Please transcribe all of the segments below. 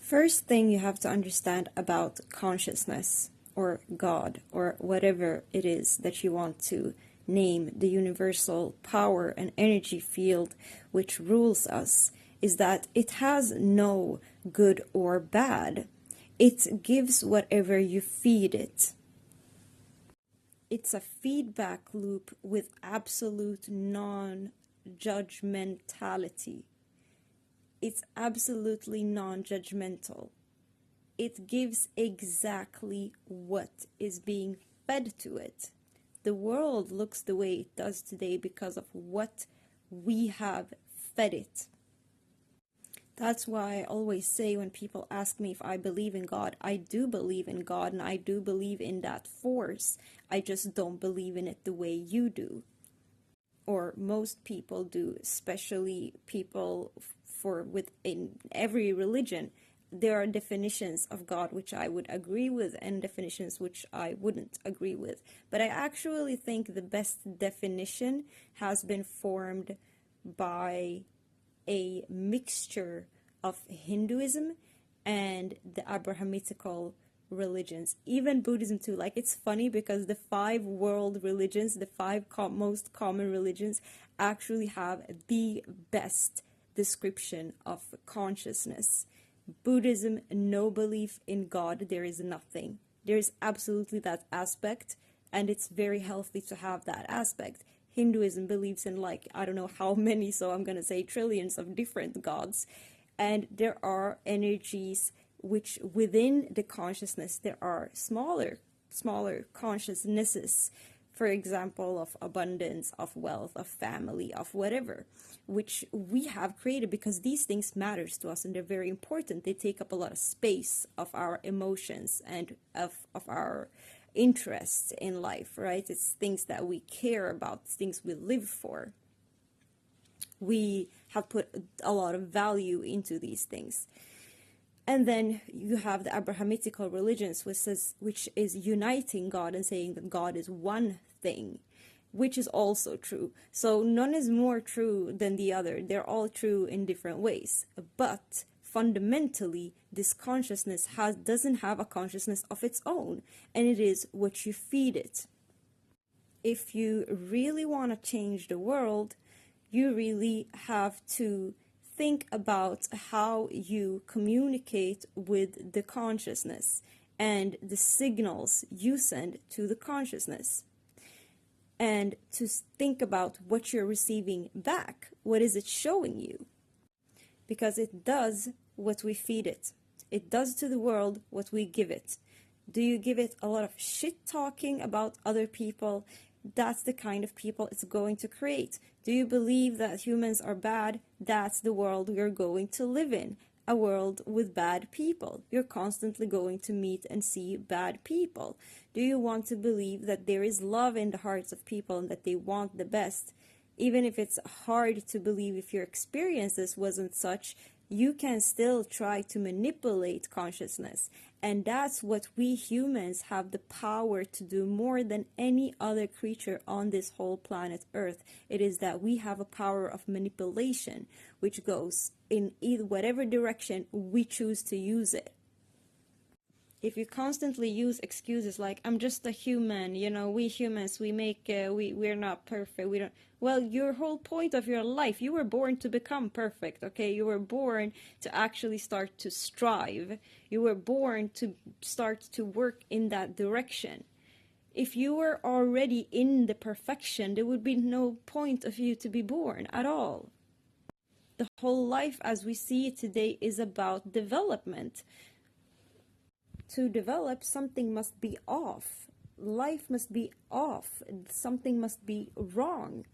First thing you have to understand about consciousness or God or whatever it is that you want to name, the universal power and energy field which rules us, is that it has no good or bad. It gives whatever you feed it. It's a feedback loop with absolute non-judgmentality. It's absolutely non-judgmental. It gives exactly what is being fed to it. The world looks the way it does today because of what we have fed it. That's why I always say when people ask me if I believe in God, I do believe in God and I do believe in that force. I just don't believe in it the way you do. Or most people do, especially people within every religion. There are definitions of God which I would agree with and definitions which I wouldn't agree with. But I actually think the best definition has been formed by a mixture of Hinduism and the Abrahamitical religions, even Buddhism too. Like, it's funny because the 5 world religions, the 5 most common religions, actually have the best description of consciousness. Buddhism, no belief in God, there is nothing. There is absolutely that aspect, and it's very healthy to have that aspect. Hinduism believes in, like, I don't know how many, so I'm gonna say trillions of different gods. And there are energies which within the consciousness there are smaller consciousnesses, for example, of abundance, of wealth, of family, of whatever, which we have created because these things matters to us and they're very important. They take up a lot of space of our emotions and of our interests in life, right? It's things that we care about, things we live for. We have put a lot of value into these things. And then you have the Abrahamitical religions, which is uniting God and saying that God is one thing, which is also true. So none is more true than the other. They're all true in different ways. But fundamentally, this consciousness doesn't have a consciousness of its own, and it is what you feed it. If you really want to change the world, you really have to think about how you communicate with the consciousness and the signals you send to the consciousness. And to think about what you're receiving back. What is it showing you? Because it does what we feed it. It does to the world what we give it. Do you give it a lot of shit talking about other people? That's the kind of people it's going to create. Do you believe that humans are bad? That's the world you're going to live in. A world with bad people. You're constantly going to meet and see bad people. Do you want to believe that there is love in the hearts of people and that they want the best? Even if it's hard to believe, if your experiences wasn't such, you can still try to manipulate consciousness. And that's what we humans have the power to do more than any other creature on this whole planet Earth. It is that we have a power of manipulation, which goes in whatever direction we choose to use it. If you constantly use excuses like, I'm just a human, we humans, we're not perfect, we don't, well, your whole point of your life, you were born to become perfect, okay? You were born to actually start to strive. You were born to start to work in that direction. If you were already in the perfection, there would be no point of you to be born at all. The whole life as we see it today is about development. To develop, something must be off. Life must be off. Something must be wrong.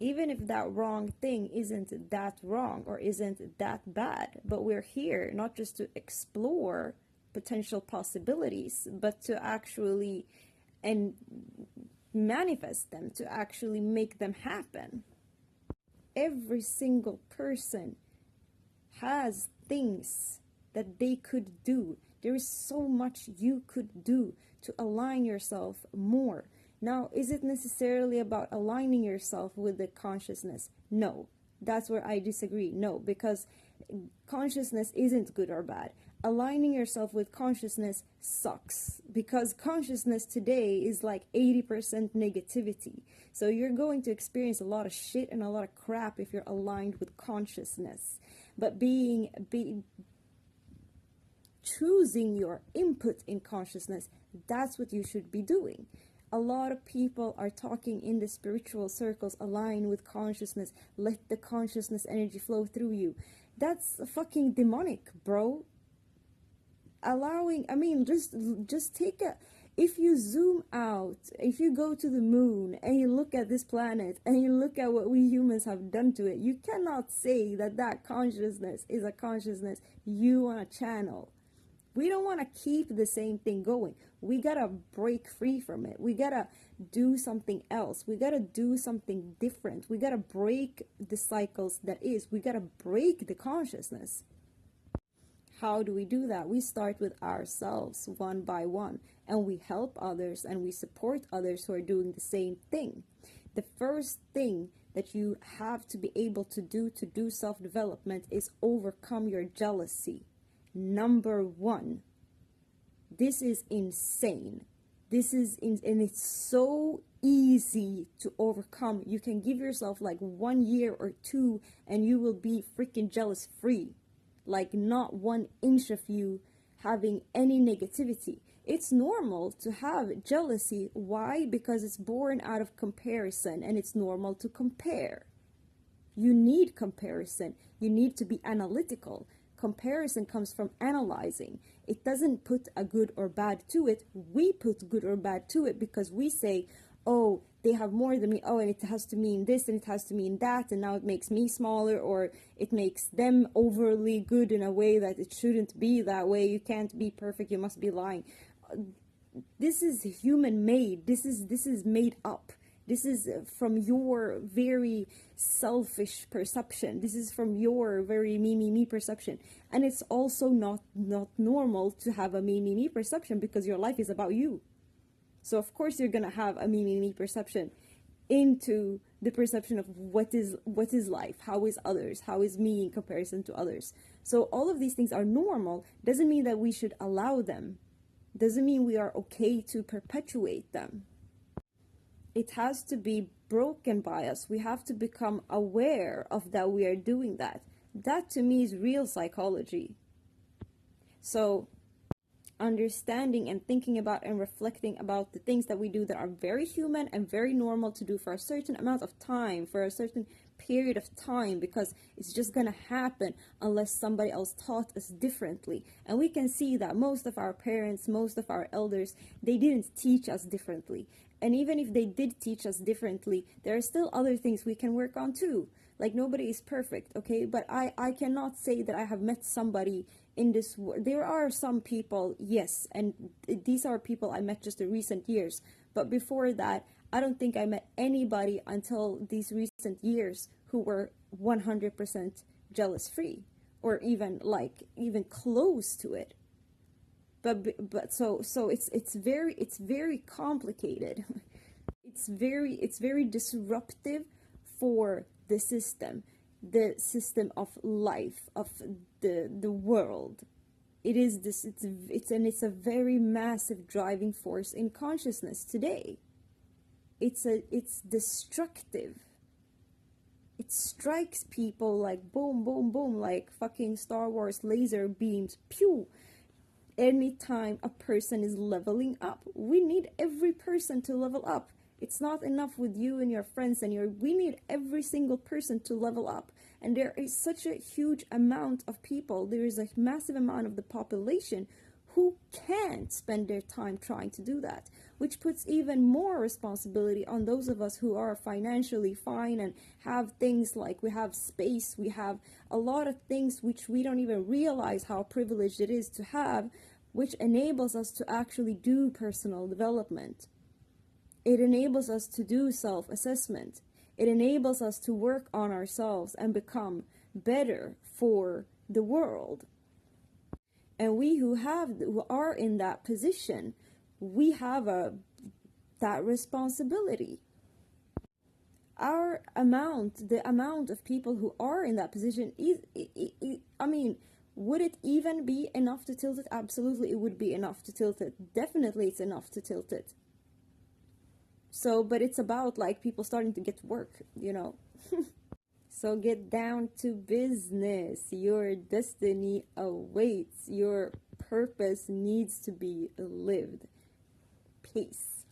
Even if that wrong thing isn't that wrong or isn't that bad. But we're here not just to explore potential possibilities, but to actually and manifest them, to actually make them happen. Every single person has things that they could do. There is so much you could do to align yourself more. Now, is it necessarily about aligning yourself with the consciousness? No. That's where I disagree. No, because Consciousness isn't good or bad. Aligning yourself with consciousness sucks, because consciousness today is like 80% negativity. So you're going to experience a lot of shit and a lot of crap if you're aligned with consciousness. But choosing your input in consciousness, that's what you should be doing. A lot of people are talking in the spiritual circles, align with consciousness, let the consciousness energy flow through you. That's fucking demonic, bro. Just take a, if you zoom out, if you go to the moon and you look at this planet and you look at what we humans have done to it, you cannot say that that consciousness is a consciousness you want to channel. We don't want to keep the same thing going. We gotta break free from it. We gotta do something else. We gotta do something different. We gotta break the cycles that is. We gotta break the consciousness. How do we do that? We start with ourselves one by one, and we help others and we support others who are doing the same thing. The first thing that you have to be able to do self-development is overcome your jealousy. Number one. This is insane. And it's so easy to overcome. You can give yourself like 1 year or 2 and you will be freaking jealous free. Like not 1 inch of you having any negativity. It's normal to have jealousy. Why? Because it's born out of comparison, and it's normal to compare. You need comparison. You need to be analytical. Comparison comes from analyzing. It doesn't put a good or bad to it. We put good or bad to it because we say, oh, they have more than me. Oh, and it has to mean this and it has to mean that. And now it makes me smaller, or it makes them overly good in a way that it shouldn't be that way. You can't be perfect. You must be lying. This is human made. This is made up. This is from your very selfish perception. This is from your very me perception. And it's also not normal to have a me perception, because your life is about you. So of course you're going to have a me perception into the perception of what is life, how is others, how is me in comparison to others. So all of these things are normal. Doesn't mean that we should allow them. Doesn't mean we are okay to perpetuate them. It has to be broken by us. We have to become aware of that we are doing that. That to me is real psychology. So understanding and thinking about and reflecting about the things that we do that are very human and very normal to do for a certain amount of time, for a certain period of time, because it's just gonna happen unless somebody else taught us differently. And we can see that most of our parents, most of our elders, they didn't teach us differently. And even if they did teach us differently, there are still other things we can work on too. Like, nobody is perfect, okay? But I cannot say that I have met somebody in this world. There are some people, yes, and these are people I met just in recent years. But before that, I don't think I met anybody until these recent years who were 100% jealous free, or even close to it. But so it's very complicated. It's very disruptive for the system of life, of the world. It's a very massive driving force in consciousness today. It's destructive. It strikes people like boom, boom, boom, like fucking Star Wars laser beams, pew. Anytime a person is leveling up, we need every person to level up. It's not enough with you and your friends we need every single person to level up. And there is such a huge amount of people, there is a massive amount of the population who can't spend their time trying to do that, which puts even more responsibility on those of us who are financially fine and have things like we have space, we have a lot of things which we don't even realize how privileged it is to have, which enables us to actually do personal development. It enables us to do self-assessment. It enables us to work on ourselves and become better for the world. And we who are in that position, we have that responsibility. the amount of people who are in that position is, I mean, would it even be enough to tilt it? Absolutely, it would be enough to tilt it. Definitely, it's enough to tilt it. So, but it's about like people starting to get to work, you know. So get down to business. Your destiny awaits. Your purpose needs to be lived. Peace.